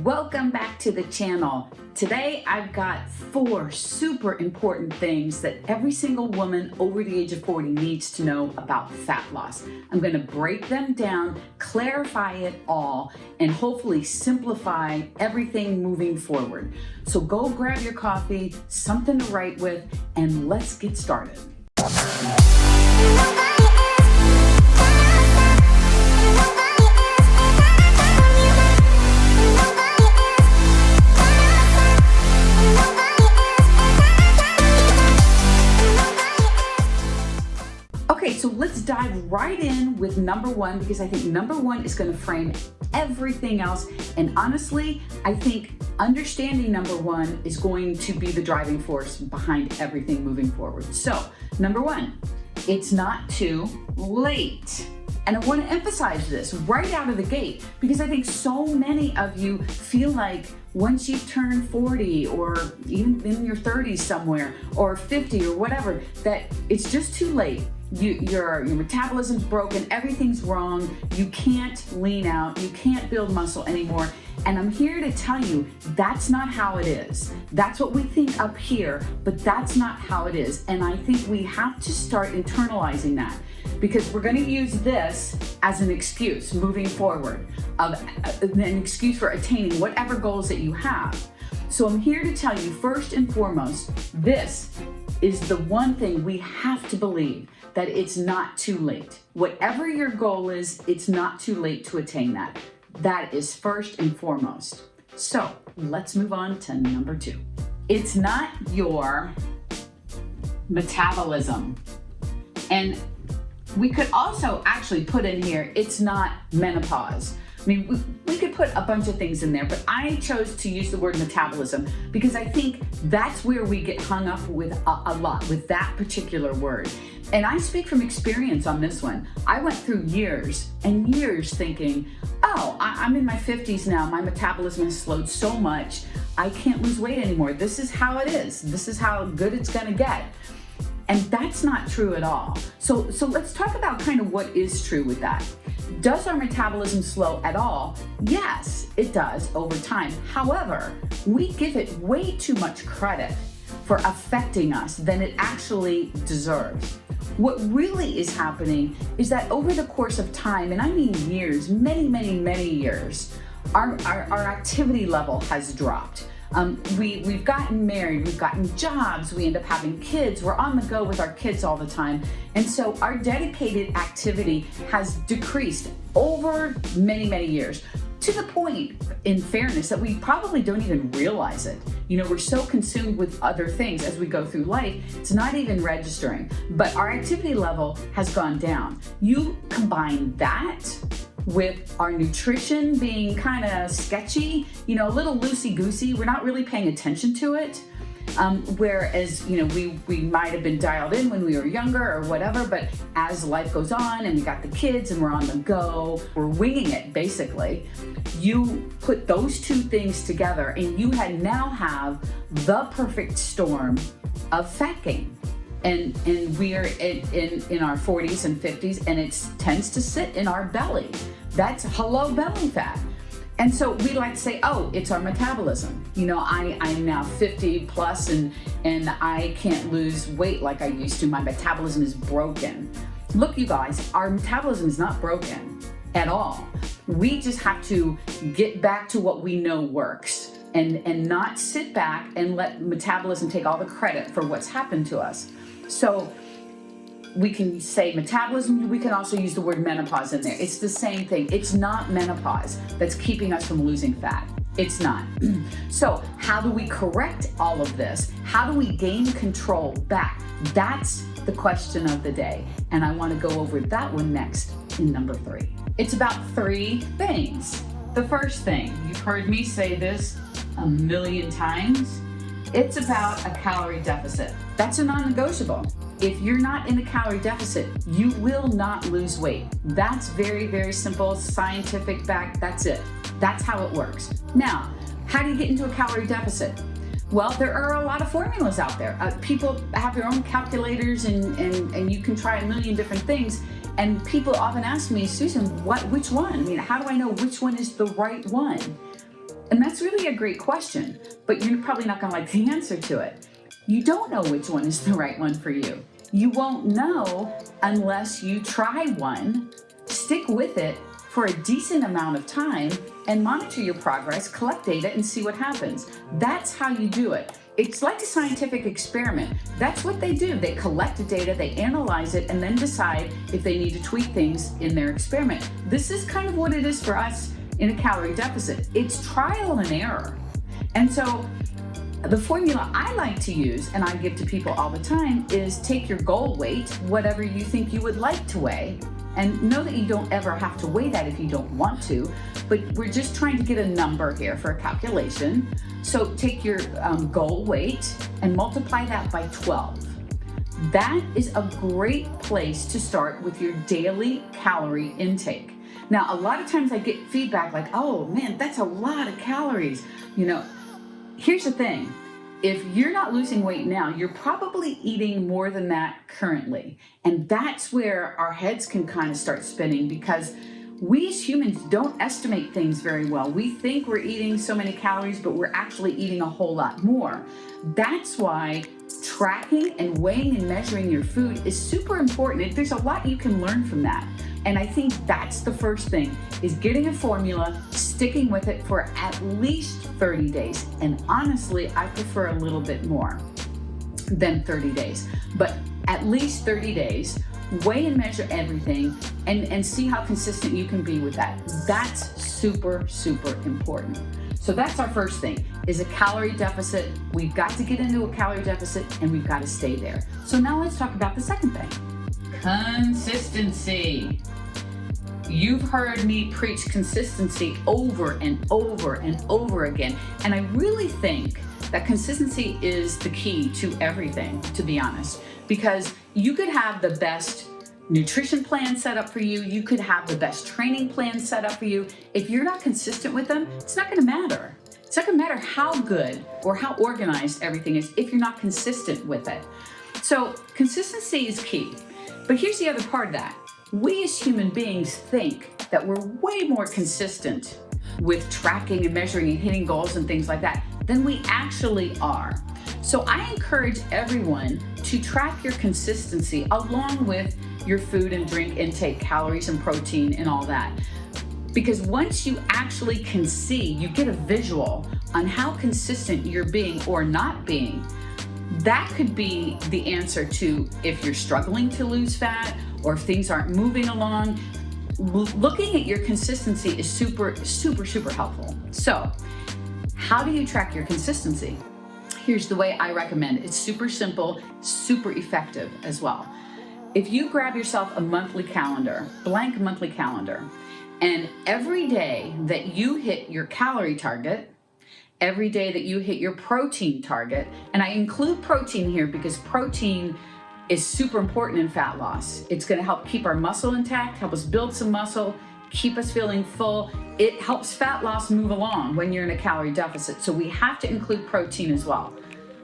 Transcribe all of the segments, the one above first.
Welcome back to the channel. Today I've got 4 super important things that every single woman over the age of 40 needs to know about fat loss. I'm going to break them down, clarify it all, and hopefully simplify everything moving forward. So go grab your coffee, something to write with, and let's get started. Okay, so let's dive right in with number 1, because I think number 1 is going to frame everything else. And honestly, I think understanding number 1 is going to be the driving force behind everything moving forward. So, number 1, it's not too late. And I want to emphasize this right out of the gate, because I think so many of you feel like once you've turned 40 or even in your 30s somewhere or 50 or whatever, that it's just too late. Your metabolism's broken, everything's wrong, you can't lean out, you can't build muscle anymore. And I'm here to tell you that's not how it is. That's what we think up here, but that's not how it is. And I think we have to start internalizing that, because we're going to use this as an excuse moving forward, an excuse for attaining whatever goals that you have. So I'm here to tell you, first and foremost, this is the one thing we have to believe, that it's not too late. Whatever your goal is, it's not too late to attain that. That is first and foremost. So let's move on to number 2. It's not your metabolism. And we could also actually put in here, it's not menopause. I mean, we could put a bunch of things in there, but I chose to use the word metabolism because I think that's where we get hung up with a lot, with that particular word. And I speak from experience on this one. I went through years and years thinking, oh, I'm in my 50s now, my metabolism has slowed so much, I can't lose weight anymore. This is how it is. This is how good it's gonna get. And that's not true at all. So let's talk about kind of what is true with that. Does our metabolism slow at all? Yes, it does over time. However, we give it way too much credit for affecting us than it actually deserves. What really is happening is that over the course of time, and I mean years, many years, our activity level has dropped. We've gotten married, we've gotten jobs, we end up having kids, we're on the go with our kids all the time. And so our dedicated activity has decreased over many years, to the point, in fairness, that we probably don't even realize it. You know, we're so consumed with other things as we go through life, it's not even registering. But our activity level has gone down. You combine that with our nutrition being kind of sketchy, you know, a little loosey-goosey, we're not really paying attention to it. Whereas, you know, we might have been dialed in when we were younger or whatever, but as life goes on and we got the kids and we're on the go, we're winging it basically. You put those two things together and you now have the perfect storm of fat gain. And we are in our 40s and 50s, and it tends to sit in our belly. That's hello belly fat. And so we like to say, oh, it's our metabolism. You know, I'm now 50 plus and I can't lose weight like I used to. My metabolism is broken. Look, you guys, our metabolism is not broken at all. We just have to get back to what we know works and not sit back and let metabolism take all the credit for what's happened to us. So we can say metabolism, we can also use the word menopause in there. It's the same thing. It's not menopause that's keeping us from losing fat. It's not. So how do we correct all of this? How do we gain control back? That's the question of the day. And I want to go over that one next in number 3. It's about 3 things. The first thing, you've heard me say this a million times, it's about a calorie deficit. That's a non-negotiable. If you're not in a calorie deficit, you will not lose weight. That's very simple, scientific fact. That's it. That's how it works. Now, how do you get into a calorie deficit? Well, there are a lot of formulas out there. People have their own calculators and you can try a million different things. And people often ask me, Susan, which one? I mean, how do I know which one is the right one? And that's really a great question, but you're probably not going to like the answer to it. You don't know which one is the right one for you. You won't know unless you try one, stick with it for a decent amount of time, and monitor your progress, collect data, and see what happens. That's how you do it. It's like a scientific experiment. That's what they do. They collect the data, they analyze it, and then decide if they need to tweak things in their experiment. This is kind of what it is for us in a calorie deficit. It's trial and error. And so the formula I like to use, and I give to people all the time, is take your goal weight, whatever you think you would like to weigh, and know that you don't ever have to weigh that if you don't want to, but we're just trying to get a number here for a calculation. So take your goal weight and multiply that by 12. That is a great place to start with your daily calorie intake. Now, a lot of times I get feedback like, oh man, that's a lot of calories. Here's the thing. If you're not losing weight now, you're probably eating more than that currently. And that's where our heads can kind of start spinning, because we as humans don't estimate things very well. We think we're eating so many calories, but we're actually eating a whole lot more. That's why tracking and weighing and measuring your food is super important. There's a lot you can learn from that. And I think that's the first thing, is getting a formula, sticking with it for at least 30 days. And honestly, I prefer a little bit more than 30 days, but at least 30 days, weigh and measure everything and see how consistent you can be with that. That's super, super important. So that's our first thing, is a calorie deficit. We've got to get into a calorie deficit and we've got to stay there. So now let's talk about the second thing. Consistency. You've heard me preach consistency over and over and over again. And I really think that consistency is the key to everything, to be honest, because you could have the best nutrition plan set up for you. You could have the best training plan set up for you. If you're not consistent with them, it's not going to matter. It's not going to matter how good or how organized everything is if you're not consistent with it. So consistency is key. But here's the other part of that. We as human beings think that we're way more consistent with tracking and measuring and hitting goals and things like that than we actually are. So I encourage everyone to track your consistency along with your food and drink intake, calories and protein and all that. Because once you actually can see, you get a visual on how consistent you're being or not being, that could be the answer to if you're struggling to lose fat or if things aren't moving along. Looking at your consistency is super, super, super helpful. So how do you track your consistency? Here's the way I recommend it. It's super simple, super effective as well. If you grab yourself a monthly calendar, blank monthly calendar, and every day that you hit your calorie target, every day that you hit your protein target, and I include protein here because protein is super important in fat loss. It's going to help keep our muscle intact, help us build some muscle, keep us feeling full. It helps fat loss move along when you're in a calorie deficit. So we have to include protein as well.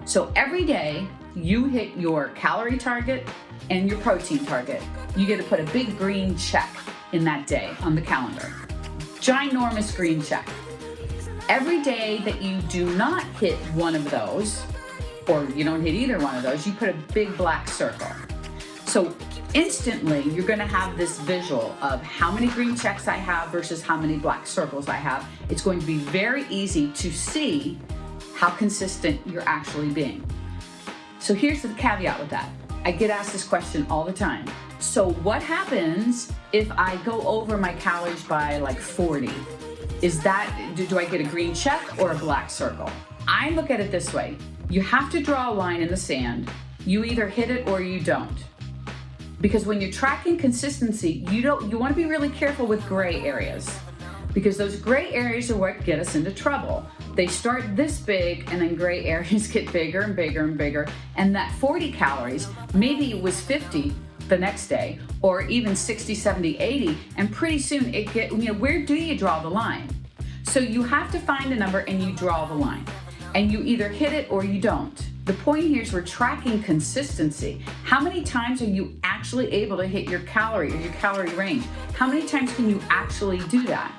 So every day you hit your calorie target and your protein target, you get to put a big green check in that day on the calendar. Ginormous green check. Every day that you do not hit one of those, or you don't hit either one of those, you put a big black circle. So instantly you're going to have this visual of how many green checks I have versus how many black circles I have. It's going to be very easy to see how consistent you're actually being. So here's the caveat with that. I get asked this question all the time. So what happens if I go over my calories by like 40? Is that, do I get a green check or a black circle? I look at it this way. You have to draw a line in the sand. You either hit it or you don't. Because when you're tracking consistency, you want to be really careful with gray areas, because those gray areas are what get us into trouble. They start this big and then gray areas get bigger and bigger and bigger. And that 40 calories, maybe it was 50 the next day, or even 60, 70, 80, and pretty soon where do you draw the line? So you have to find a number and you draw the line. And you either hit it or you don't. The point here is we're tracking consistency. How many times are you actually able to hit your calorie or your calorie range? How many times can you actually do that?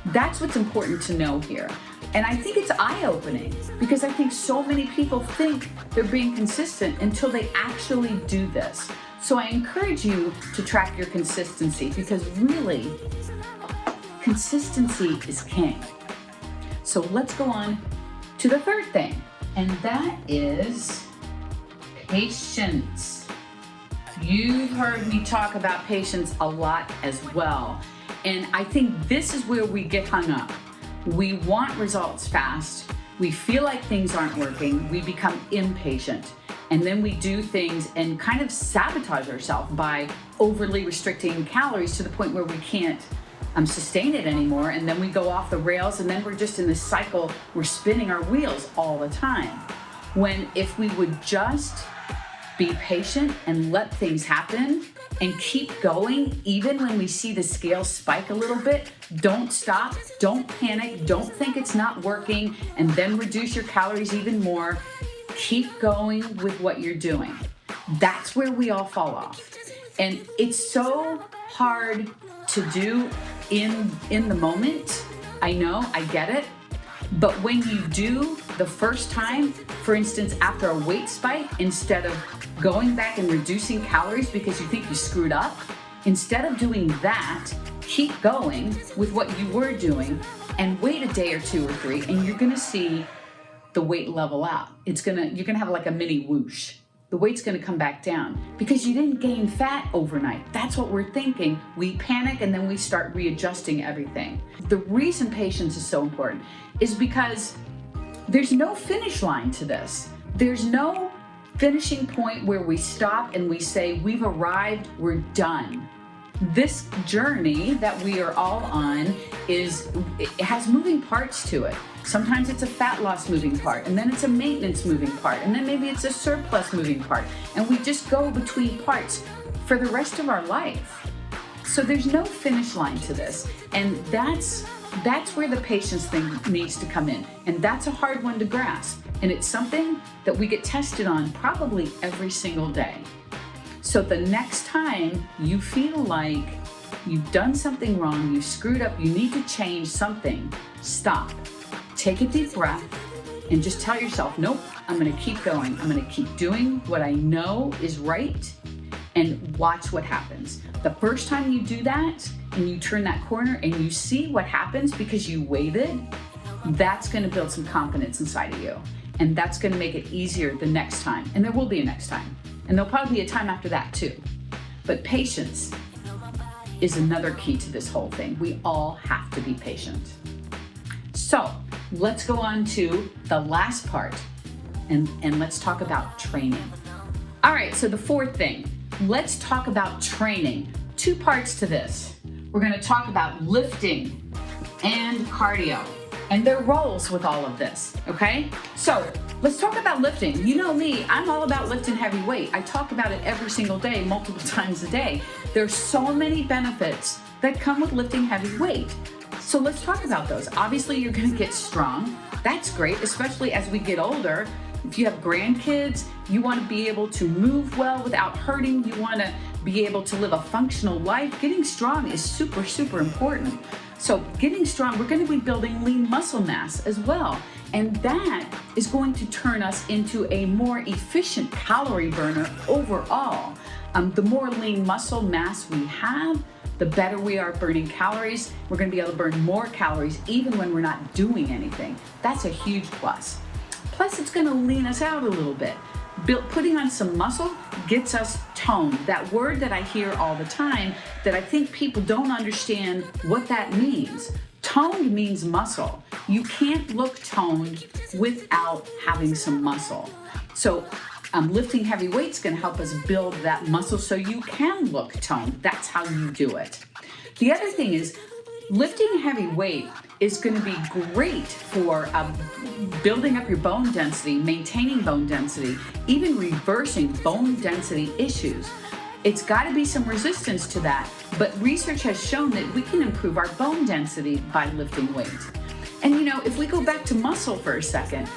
That's what's important to know here. And I think it's eye-opening because I think so many people think they're being consistent until they actually do this. So I encourage you to track your consistency because really, consistency is king. So let's go on to the third thing, and that is patience. You've heard me talk about patience a lot as well. And I think this is where we get hung up. We want results fast. We feel like things aren't working. We become impatient. And then we do things and kind of sabotage ourselves by overly restricting calories to the point where we can't sustain it anymore. And then we go off the rails and then we're just in this cycle. We're spinning our wheels all the time. When if we would just be patient and let things happen and keep going, even when we see the scale spike a little bit, don't stop, don't panic, don't think it's not working, and then reduce your calories even more. Keep going with what you're doing. That's where we all fall off. And it's so hard to do in the moment. I know, I get it. But when you do the first time, for instance, after a weight spike, instead of going back and reducing calories because you think you screwed up, instead of doing that, keep going with what you were doing and wait a day or two or three, and you're gonna see the weight level out. You're gonna have like a mini whoosh. The weight's gonna come back down because you didn't gain fat overnight. That's what we're thinking. We panic and then we start readjusting everything. The reason patience is so important is because there's no finish line to this. There's no finishing point where we stop and we say, we've arrived, we're done. This journey that we are all on it has moving parts to it. Sometimes it's a fat loss moving part, and then it's a maintenance moving part, and then maybe it's a surplus moving part. And we just go between parts for the rest of our life. So there's no finish line to this. And that's where the patience thing needs to come in. And that's a hard one to grasp. And it's something that we get tested on probably every single day. So the next time you feel like you've done something wrong, you screwed up, you need to change something, stop. Take a deep breath and just tell yourself, nope, I'm gonna keep going. I'm gonna keep doing what I know is right and watch what happens. The first time you do that and you turn that corner and you see what happens because you waited, that's gonna build some confidence inside of you. And that's gonna make it easier the next time. And there will be a next time. And there'll probably be a time after that too. But patience is another key to this whole thing. We all have to be patient. So let's go on to the last part and let's talk about training. All right, so the fourth thing, let's talk about training. 2 parts to this. We're gonna talk about lifting and cardio and their roles with all of this, okay? So let's talk about lifting. You know me, I'm all about lifting heavy weight. I talk about it every single day, multiple times a day. There's so many benefits that come with lifting heavy weight. So let's talk about those. Obviously, you're gonna get strong. That's great, especially as we get older. If you have grandkids, you wanna be able to move well without hurting. You wanna be able to live a functional life. Getting strong is super, super important. So getting strong, we're gonna be building lean muscle mass as well. And that is going to turn us into a more efficient calorie burner overall. The more lean muscle mass we have, the better we are burning calories. We're gonna be able to burn more calories even when we're not doing anything. That's a huge plus. Plus, it's gonna lean us out a little bit. Putting on some muscle gets us toned. That word that I hear all the time that I think people don't understand what that means. Toned means muscle. You can't look toned without having some muscle. So lifting heavy weights is gonna help us build that muscle so you can look toned. That's how you do it. The other thing is lifting heavy weight is gonna be great for building up your bone density, maintaining bone density, even reversing bone density issues. It's gotta be some resistance to that, but research has shown that we can improve our bone density by lifting weight. And you know, if we go back to muscle for a second,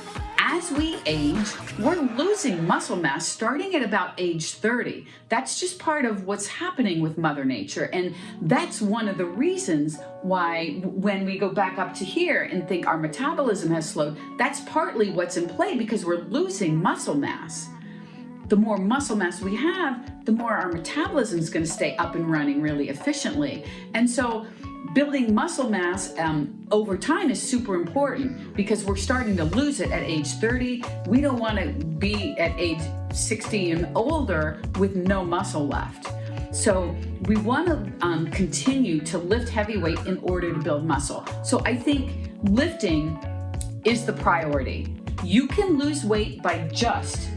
as we age, we're losing muscle mass starting at about age 30. That's just part of what's happening with Mother Nature. And that's one of the reasons why when we go back up to here and think our metabolism has slowed, that's partly what's in play because we're losing muscle mass. The more muscle mass we have, the more our metabolism is going to stay up and running really efficiently. And so building muscle mass over time is super important because we're starting to lose it at age 30. We don't want to be at age 60 and older with no muscle left. So we want to continue to lift heavy weight in order to build muscle. So I think lifting is the priority. You can lose weight by just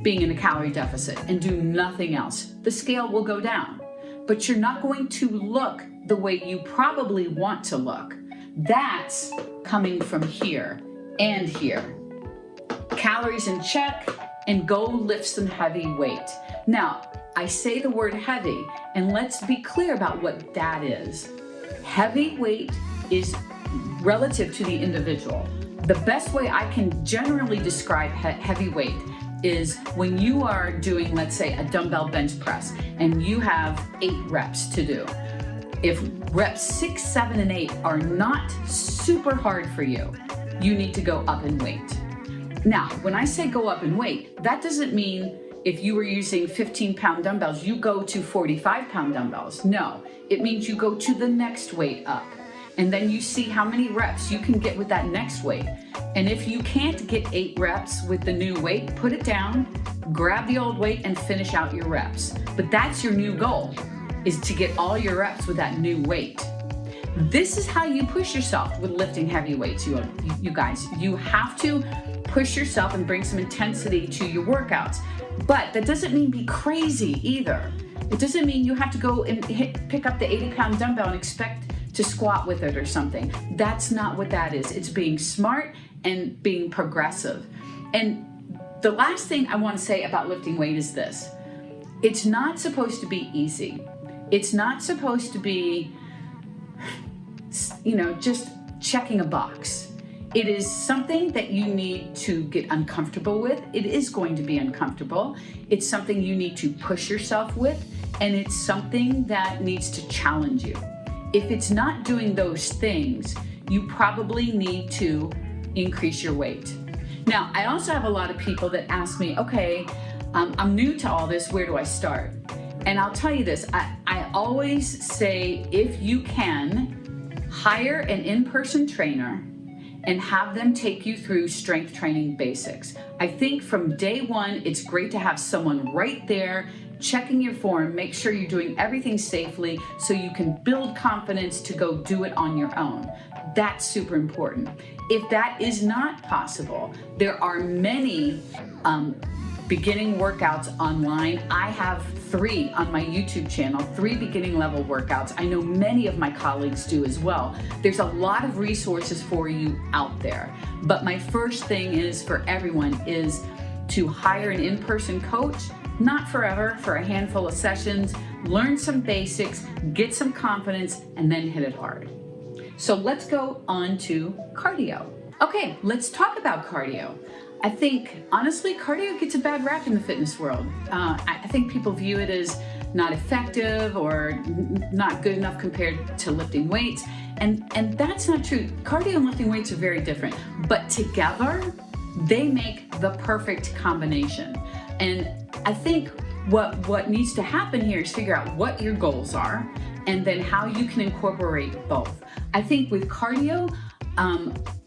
being in a calorie deficit and do nothing else. The scale will go down, but you're not going to look the way you probably want to look. That's coming from here and here. Calories in check and go lift some heavy weight. Now, I say the word heavy, and let's be clear about what that is. Heavy weight is relative to the individual. The best way I can generally describe heavy weight is when you are doing, let's say, a dumbbell bench press and you have 8 reps to do. If reps 6, 7, and 8 are not super hard for you, you need to go up in weight. Now, when I say go up in weight, that doesn't mean if you were using 15-pound dumbbells, you go to 45-pound dumbbells. No, it means you go to the next weight up. And then you see how many reps you can get with that next weight. And if you can't get 8 reps with the new weight, put it down, grab the old weight, and finish out your reps. But that's your new goal, is to get all your reps with that new weight. This is how you push yourself with lifting heavy weights, you guys. You have to push yourself and bring some intensity to your workouts. But that doesn't mean be crazy either. It doesn't mean you have to go and pick up the 80-pound dumbbell and expect to squat with it or something. That's not what that is. It's being smart and being progressive. And the last thing I want to say about lifting weight is this. It's not supposed to be easy. It's not supposed to be, just checking a box. It is something that you need to get uncomfortable with. It is going to be uncomfortable. It's something you need to push yourself with, and it's something that needs to challenge you. If it's not doing those things, you probably need to increase your weight. Now, I also have a lot of people that ask me, okay, I'm new to all this, where do I start? And I'll tell you this, I always say if you can, hire an in-person trainer and have them take you through strength training basics. I think from day one, it's great to have someone right there checking your form, make sure you're doing everything safely so you can build confidence to go do it on your own. That's super important. If that is not possible, there are many beginning workouts online. I have 3 on my YouTube channel, 3 beginning level workouts. I know many of my colleagues do as well. There's a lot of resources for you out there. But my first thing is for everyone is to hire an in-person coach, not forever, for a handful of sessions, learn some basics, get some confidence, and then hit it hard. So let's go on to cardio. Okay, let's talk about cardio. I think, honestly, cardio gets a bad rap in the fitness world. I think people view it as not effective or not good enough compared to lifting weights. And that's not true. Cardio and lifting weights are very different, but together, they make the perfect combination. And I think what needs to happen here is figure out what your goals are and then how you can incorporate both. I think with cardio,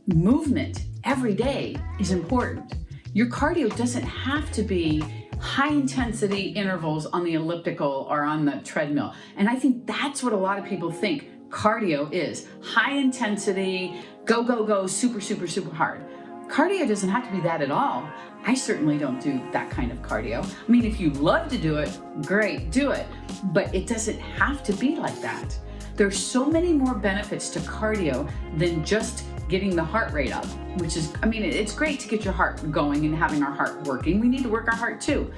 movement every day is important. Your cardio doesn't have to be high intensity intervals on the elliptical or on the treadmill. And I think that's what a lot of people think cardio is. High intensity, go, super, super, super hard. Cardio doesn't have to be that at all. I certainly don't do that kind of cardio. I mean, if you love to do it, great, do it. But it doesn't have to be like that. There's so many more benefits to cardio than just getting the heart rate up, which is, it's great to get your heart going and having our heart working. We need to work our heart too.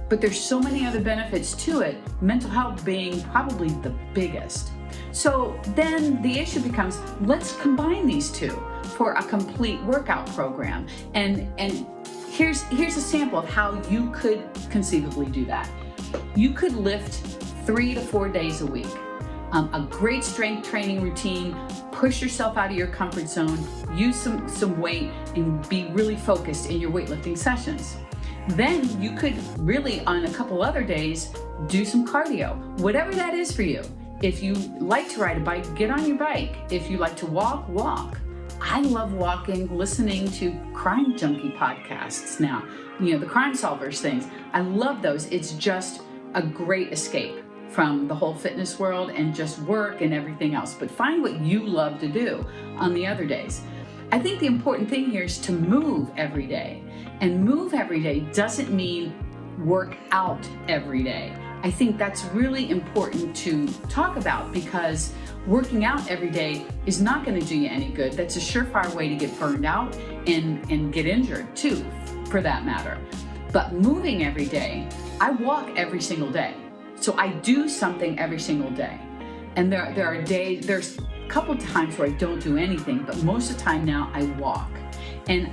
But there's so many other benefits to it, mental health being probably the biggest. So then the issue becomes, let's combine these two for a complete workout program. And here's a sample of how you could conceivably do that. You could lift 3 to 4 days a week. A great strength training routine, push yourself out of your comfort zone, use some weight, and be really focused in your weightlifting sessions. Then you could really, on a couple other days, do some cardio, whatever that is for you. If you like to ride a bike, get on your bike. If you like to walk, walk. I love walking, listening to crime junkie podcasts now, the Crime Solvers things. I love those. It's just a great escape from the whole fitness world and just work and everything else. But find what you love to do on the other days. I think the important thing here is to move every day. And move every day doesn't mean work out every day. I think that's really important to talk about, because working out every day is not going to do you any good. That's a surefire way to get burned out and get injured too, for that matter. But moving every day, I walk every single day. So I do something every single day. And there are days, there's a couple times where I don't do anything, but most of the time now I walk. And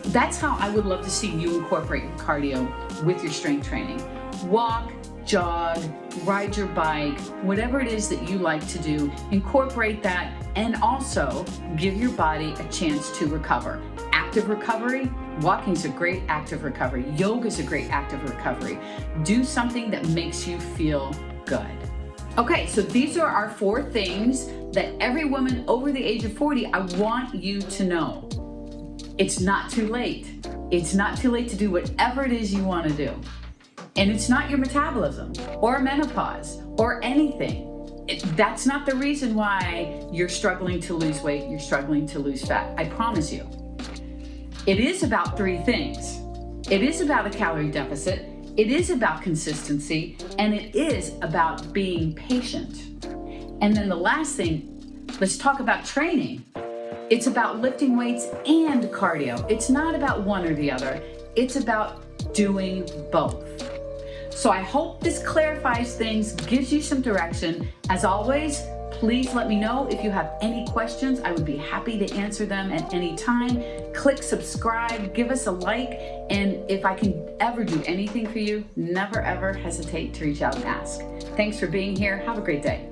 that's how I would love to see you incorporate cardio with your strength training. Walk, jog, ride your bike, whatever it is that you like to do, incorporate that, and also give your body a chance to recover. Active recovery, walking's a great active recovery. Yoga's a great active recovery. Do something that makes you feel good. Okay, so these are our 4 things that every woman over the age of 40, I want you to know. It's not too late. It's not too late to do whatever it is you want to do. And it's not your metabolism or menopause or anything. That's not the reason why you're struggling to lose weight, you're struggling to lose fat. I promise you. It is about 3 things. It is about a calorie deficit, it is about consistency, and it is about being patient. And then the last thing, let's talk about training. It's about lifting weights and cardio. It's not about one or the other. It's about doing both. So I hope this clarifies things, gives you some direction. As always, please let me know if you have any questions. I would be happy to answer them at any time. Click subscribe, give us a like, and if I can ever do anything for you, never ever hesitate to reach out and ask. Thanks for being here. Have a great day.